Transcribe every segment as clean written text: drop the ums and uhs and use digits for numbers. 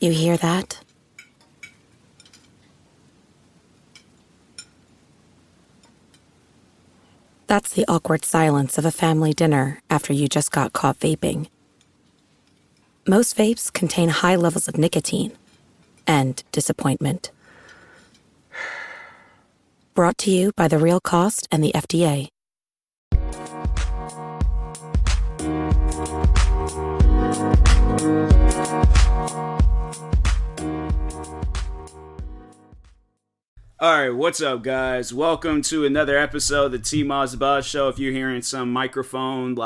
You hear that? That's the awkward silence of a family dinner after you just got caught vaping. Most vapes contain high levels of nicotine and disappointment. Brought to you by The Real Cost and the FDA. Alright, what's up guys? Welcome to another episode of the TMossBoss show. If you're hearing some microphone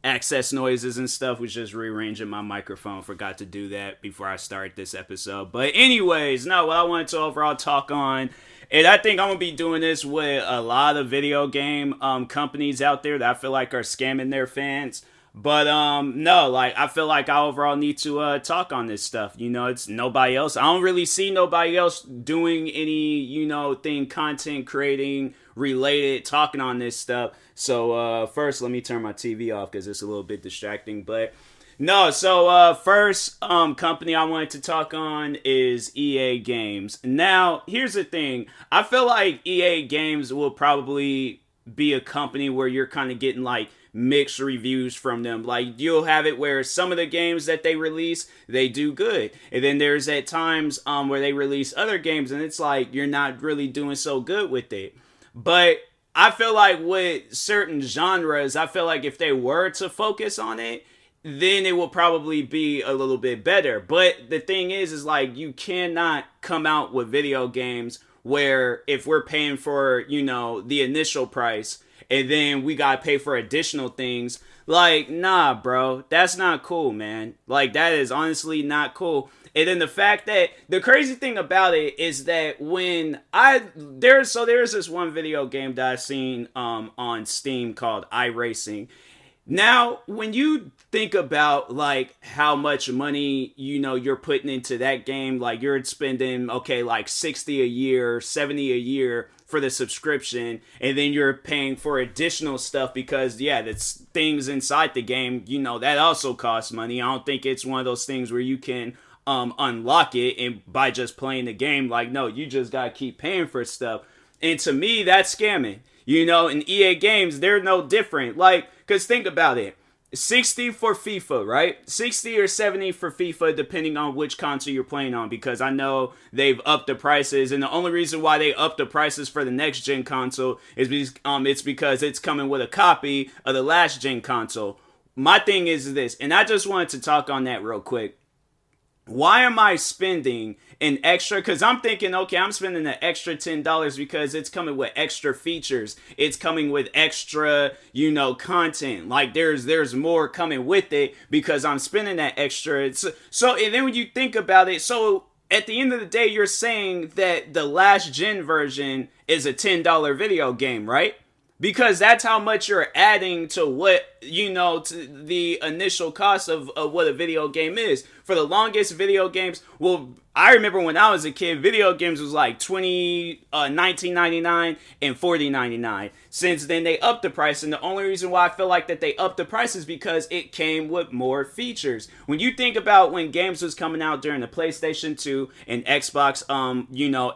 access noises and stuff, was just rearranging my microphone. Forgot to do that before I start this episode. But anyways, what I wanted to overall talk on, and I think I'm going to be doing this with a lot of video game companies out there that I feel like are scamming their fans. But I feel like I overall need to talk on this stuff. It's nobody else. I don't really see nobody else doing any, content creating related, talking on this stuff. So first, let me turn my TV off because it's a little bit distracting. But first company I wanted to talk on is EA Games. Now, here's the thing. I feel like EA Games will probably be a company where you're kind of getting mixed reviews from them. You'll have it where some of the games that they release, they do good. And then there's at times where they release other games and it's you're not really doing so good with it. But I feel like with certain genres, I feel like if they were to focus on it, then it will probably be a little bit better. But the thing is you cannot come out with video games where if we're paying for, the initial price, and then we gotta pay for additional things. Nah, bro. That's not cool, man. That is honestly not cool. And then the fact that the crazy thing about it is that there's this one video game that I've seen on Steam called iRacing. Now, when you think about how much money you're putting into that game, you're spending 60 a year, 70 a year for the subscription, and then you're paying for additional stuff because that's things inside the game, that also costs money. I don't think it's one of those things where you can unlock it and by just playing the game. No, you just gotta keep paying for stuff. And to me, that's scamming. In EA Games, they're no different. Because think about it. 60 for FIFA, right? 60 or 70 for FIFA, depending on which console you're playing on. Because I know they've upped the prices. And the only reason why they upped the prices for the next gen console is because it's coming with a copy of the last gen console. My thing is this, and I just wanted to talk on that real quick. Why am I spending an extra? Because I'm thinking, okay, I'm spending an extra $10 because it's coming with extra features. It's coming with extra, content. There's more coming with it because I'm spending that extra. And then when you think about it, so at the end of the day, you're saying that the last gen version is a $10 video game, right? Because that's how much you're adding to what, to the initial cost of what a video game is. For the longest video games, I remember when I was a kid, video games was $19.99 and $40.99. Since then, they upped the price, and the only reason why I feel like that they upped the price is because it came with more features. When you think about when games was coming out during the PlayStation 2 and Xbox,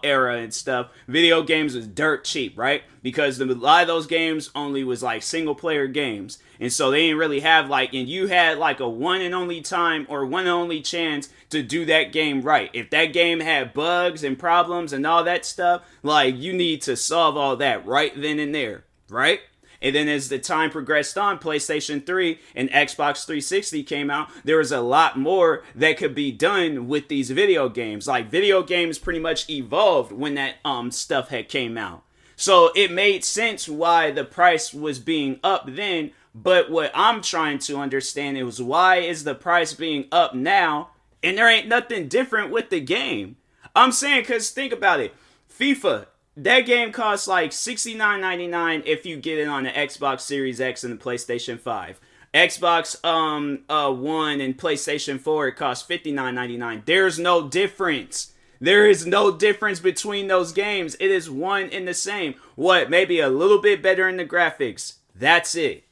era and stuff, video games was dirt cheap, right? Because a lot of those games only was single-player games. And so they didn't really have and you had a one and only time or one and only chance to do that game right. If that game had bugs and problems and all that stuff, you need to solve all that right then and there, right? And then as the time progressed on, PlayStation 3 and Xbox 360 came out, there was a lot more that could be done with these video games. Video games pretty much evolved when that stuff had came out. So it made sense why the price was being up then. But what I'm trying to understand is why is the price being up now and there ain't nothing different with the game? I'm saying because think about it. FIFA, that game costs $69.99 if you get it on the Xbox Series X and the PlayStation 5. Xbox One and PlayStation 4, it costs $59.99. There's no difference. There is no difference between those games. It is one and the same. Maybe a little bit better in the graphics. That's it.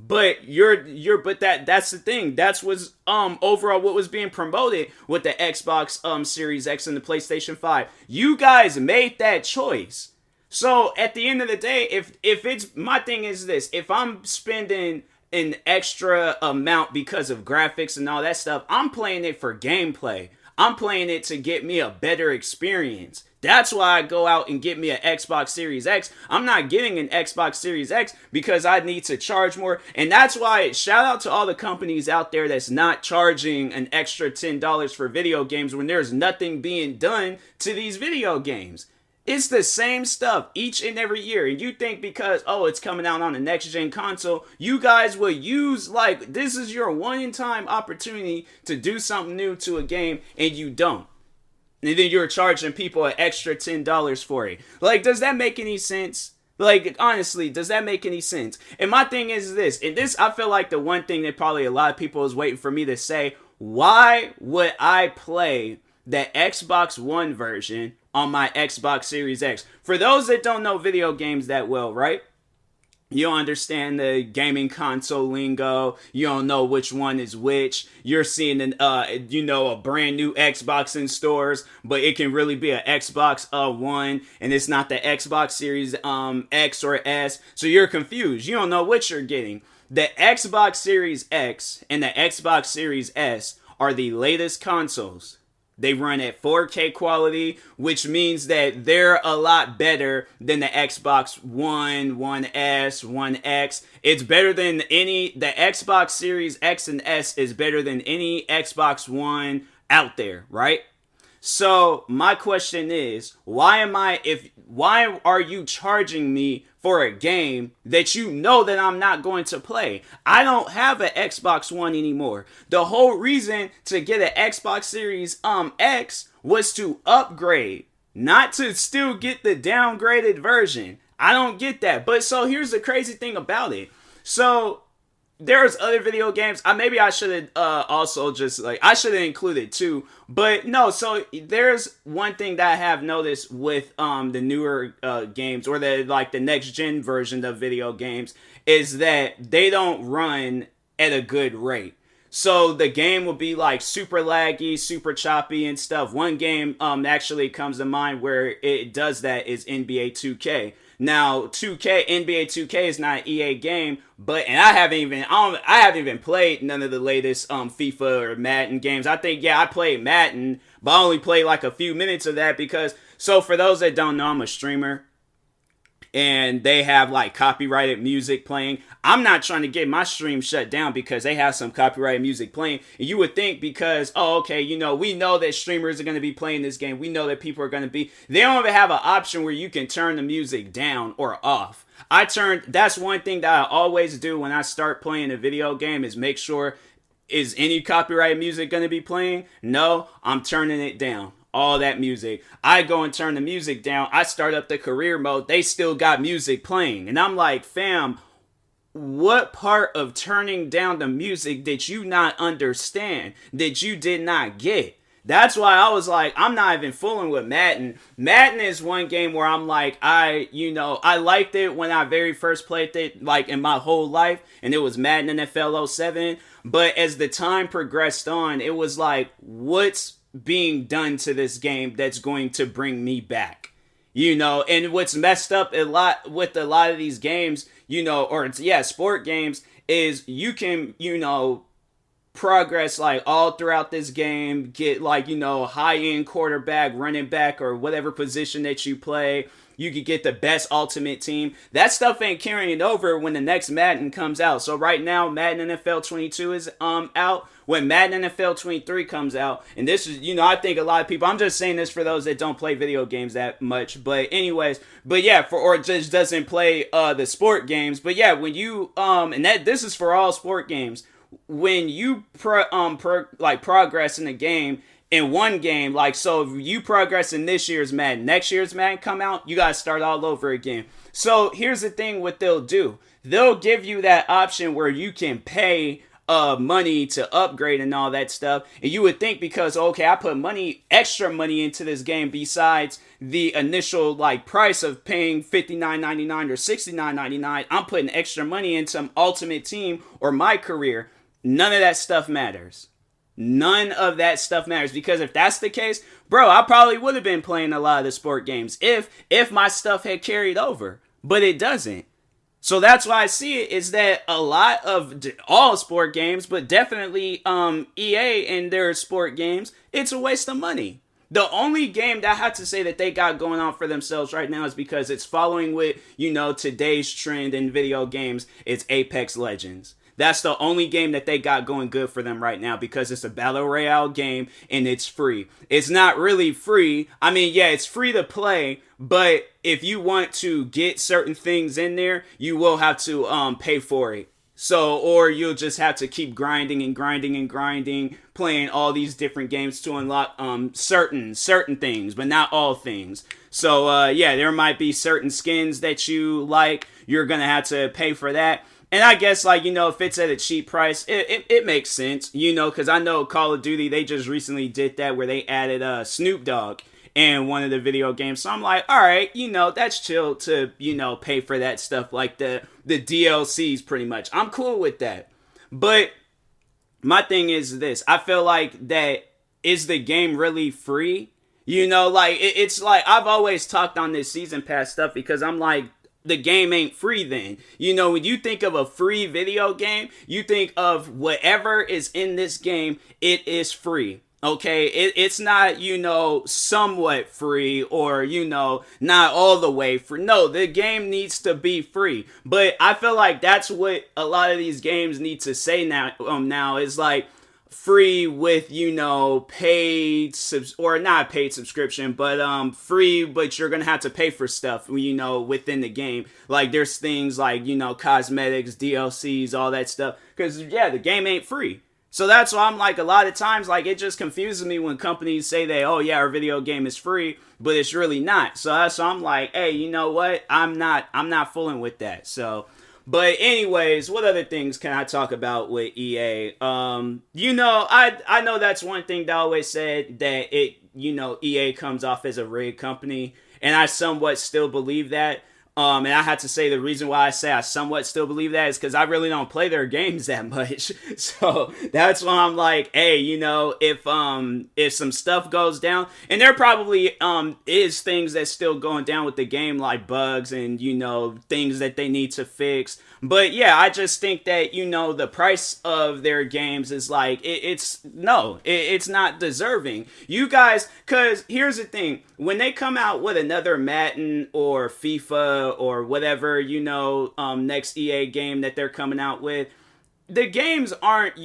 But that's the thing. That's what's overall what was being promoted with the Xbox Series X and the PlayStation 5. You guys made that choice. So at the end of the day, if it's, my thing is this, if I'm spending an extra amount because of graphics and all that stuff, I'm playing it for gameplay. I'm playing it to get me a better experience. That's why I go out and get me an Xbox Series X. I'm not getting an Xbox Series X because I need to charge more. And that's why, shout out to all the companies out there that's not charging an extra $10 for video games when there's nothing being done to these video games. It's the same stuff each and every year. And you think because, oh, it's coming out on the next gen console, you guys will use, like, this is your one-time opportunity to do something new to a game, and you don't. And then you're charging people an extra $10 for it. Like, does that make any sense? Like, honestly, does that make any sense? And my thing is this, and this, I feel like the one thing that probably a lot of people is waiting for me to say, why would I play the Xbox One version on my Xbox Series X? For those that don't know video games that well, right? You don't understand the gaming console lingo. You don't know which one is which. You're seeing a brand new Xbox in stores, but it can really be an Xbox One, and it's not the Xbox Series X or S. So you're confused. You don't know what you're getting. The Xbox Series X and the Xbox Series S are the latest consoles. They run at 4K quality, which means that they're a lot better than the Xbox One, One S, One X. It's better than the Xbox Series X and S is better than any Xbox One out there, right? So my question is, why are you charging me for a game that you know that I'm not going to play? I don't have an Xbox One anymore. The whole reason to get an Xbox Series X was to upgrade, not to still get the downgraded version. I don't get that. But so here's the crazy thing about it. So there's other video games. Maybe I should have also just I should have included too. But no, so there's one thing that I have noticed with the newer games, or the next gen version of video games, is that they don't run at a good rate. So the game will be super laggy, super choppy and stuff. One game actually comes to mind where it does that is NBA 2K. Now, NBA 2K is not an EA game, I haven't even played none of the latest FIFA or Madden games. I think, I played Madden, but I only played a few minutes of that because, so for those that don't know, I'm a streamer. And they have copyrighted music playing. I'm not trying to get my stream shut down because they have some copyrighted music playing. And you would think because, we know that streamers are going to be playing this game. We know that people are going to be. They don't even have an option where you can turn the music down or off. That's one thing that I always do when I start playing a video game is make sure, is any copyrighted music going to be playing? No, I'm turning it down. All that music. I go and turn the music down. I start up the career mode. They still got music playing. And I'm like, fam, what part of turning down the music did you not understand? That you did not get? That's why I was like, I'm not even fooling with Madden. Madden is one game where I'm like, I liked it when I very first played it, in my whole life. And it was Madden NFL 07. But as the time progressed on, it was like, what's being done to this game that's going to bring me back? And what's messed up a lot with a lot of these games, sport games, is you can, progress all throughout this game, get high-end quarterback, running back, or whatever position that you play. You could get the best ultimate team. That stuff ain't carrying over when the next Madden comes out. So right now, Madden NFL 22 is out. When Madden NFL 23 comes out, and this is, I think a lot of people, I'm just saying this for those that don't play video games that much, but anyways, or just doesn't play the sport games. But yeah, when you, this is for all sport games, when you progress in a game, in one game, so if you progress in this year's Madden, next year's Madden come out, you gotta start all over again. So here's the thing, what they'll do. They'll give you that option where you can pay money to upgrade and all that stuff. And you would think because, okay, I put extra money into this game besides the initial like price of paying $59.99 or $69.99, I'm putting extra money into Ultimate Team or my career. None of that stuff matters. None of that stuff matters, because if that's the case, bro, I probably would have been playing a lot of the sport games if my stuff had carried over, but it doesn't. So that's why I see it is that a lot of all sport games, but definitely EA and their sport games, it's a waste of money. The only game that I have to say that they got going on for themselves right now is because it's following with, today's trend in video games. It's Apex Legends. That's the only game that they got going good for them right now, because it's a battle royale game and it's free. It's not really free. I mean, yeah, it's free to play, but if you want to get certain things in there, you will have to pay for it. So, or you'll just have to keep grinding and grinding and grinding, playing all these different games to unlock certain things, but not all things. So, yeah, there might be certain skins that you like. You're gonna have to pay for that. And I guess, if it's at a cheap price, it makes sense, because I know Call of Duty, they just recently did that where they added Snoop Dogg in one of the video games. So I'm like, all right, that's chill to, pay for that stuff, like the DLCs pretty much. I'm cool with that. But my thing is this. I feel like that, is the game really free? It's like I've always talked on this season pass stuff because I'm like, the game ain't free then. When you think of a free video game, you think of whatever is in this game, it is free. Okay, it's not, somewhat free or, not all the way free. No, the game needs to be free. But I feel like that's what a lot of these games need to say now is like, free with, paid or not paid subscription, but free, but you're gonna have to pay for stuff, within the game. Like there's things like, cosmetics, DLCs, all that stuff. Because yeah, the game ain't free. So that's why I'm like, a lot of times, like, it just confuses me when companies say that, oh yeah, our video game is free, but it's really not. So that's why I'm like, hey, you know what? I'm not fooling with that. So. But anyways, what other things can I talk about with EA? I know that's one thing that I always said, that EA comes off as a rigged company, and I somewhat still believe that. And I have to say the reason why I say I somewhat still believe that is because I really don't play their games that much. So that's why I'm like, hey, if some stuff goes down, and there probably is things that's still going down with the game, like bugs and things that they need to fix. But yeah, I just think that the price of their games is like it's not deserving. You guys, because here's the thing, when they come out with another Madden or FIFA or whatever, next EA game that they're coming out with, the games aren't,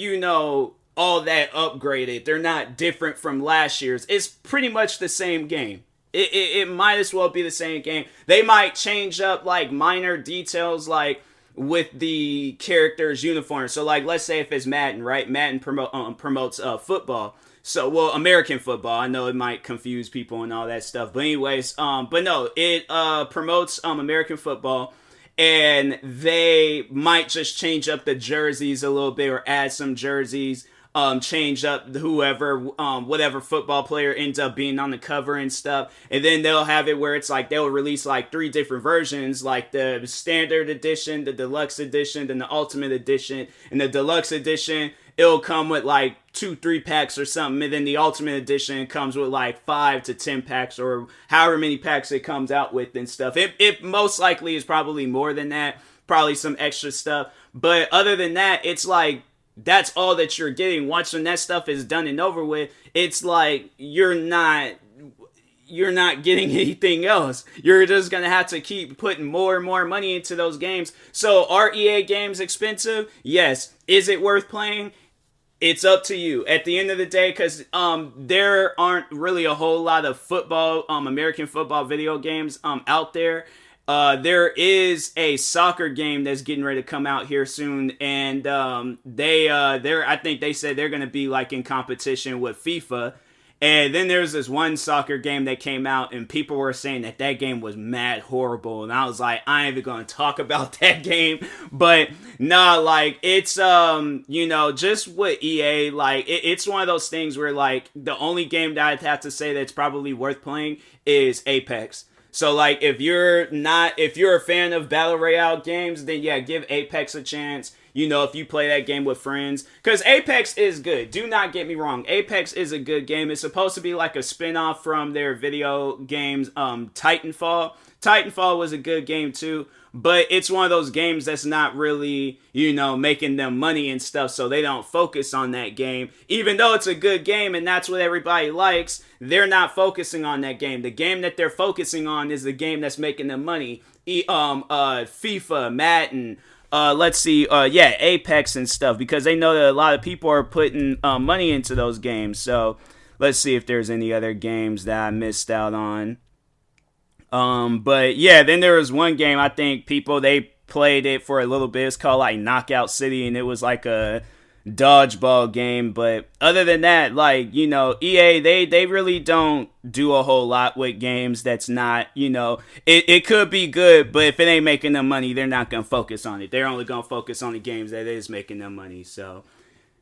all that upgraded. They're not different from last year's. It's pretty much the same game. It might as well be the same game. They might change up like minor details, like with the character's uniform. So like, let's say if it's Madden, right? Madden promotes football. So, well, American football. I know it might confuse people and all that stuff. But anyways, but no, it promotes American football. And they might just change up the jerseys a little bit or add some jerseys. Change up whatever football player ends up being on the cover and stuff. And then they'll have it where it's like they'll release like 3 different versions, like the standard edition, the deluxe edition, then the ultimate edition. And the deluxe edition, it'll come with like 2-3 packs or something. And then the ultimate edition comes with like 5 to 10 packs or however many packs it comes out with and stuff. It most likely is probably more than that, probably some extra stuff. But other than that, it's like, that's all that you're getting. Once when that stuff is done and over with, it's like you're not getting anything else. You're just gonna have to keep putting more and more money into those games. So are EA games expensive? Yes. Is it worth playing? It's up to you at the end of the day, because there aren't really a whole lot of football, American football video games out there. There is a soccer game that's getting ready to come out here soon, and I think they said they're going to be like in competition with FIFA, And then there's this one soccer game that came out, and people were saying that that game was mad horrible. And I was like, I ain't even gonna talk about that game. But nah, like, it's you know, just with EA, like, it's one of those things where, like, the only game that I'd have to say that's probably worth playing is Apex. So, like, if you're a fan of Battle Royale games, then yeah, give Apex a chance. You know, if you play that game with friends. Because Apex is good. Do not get me wrong. Apex is a good game. It's supposed to be like a spin-off from their video games, Titanfall. Titanfall was a good game too. But it's one of those games that's not really, you know, making them money and stuff. So they don't focus on that game. Even though it's a good game and that's what everybody likes, they're not focusing on that game. The game that they're focusing on is the game that's making them money. FIFA, Madden, Apex and stuff, because they know that a lot of people are putting money into those games. So let's see if there's any other games that I missed out on. But yeah, then there was one game, I think they played it for a little bit. It's called like Knockout City, and it was like a dodgeball game. But other than that, like, you know, EA, they really don't do a whole lot with games that's not, you know, it could be good, but if it ain't making them money, they're not gonna focus on it. They're only gonna focus on the games that is making them money. So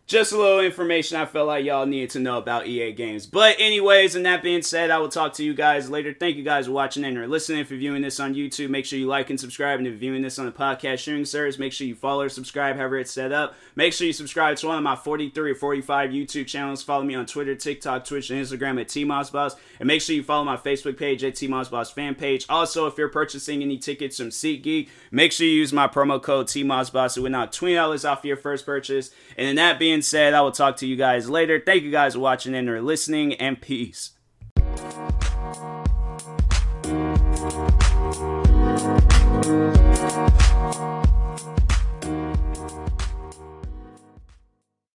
just a little information I felt like y'all needed to know about EA games. But anyways, and that being said, I will talk to you guys later. Thank you guys for watching and or listening. If you're viewing this on YouTube, make sure you like and subscribe. And if you're viewing this on the podcast sharing service, make sure you follow or subscribe, however it's set up. Make sure you subscribe to one of my 43 or 45 YouTube channels. Follow me on Twitter, TikTok, Twitch, and Instagram at TMossBoss. And make sure you follow my Facebook page at TMossBoss fan page. Also, if you're purchasing any tickets from SeatGeek, make sure you use my promo code TMossBoss. It will knock $20 off your first purchase. And then that being said, I will talk to you guys later. Thank you guys for watching and or listening, and peace.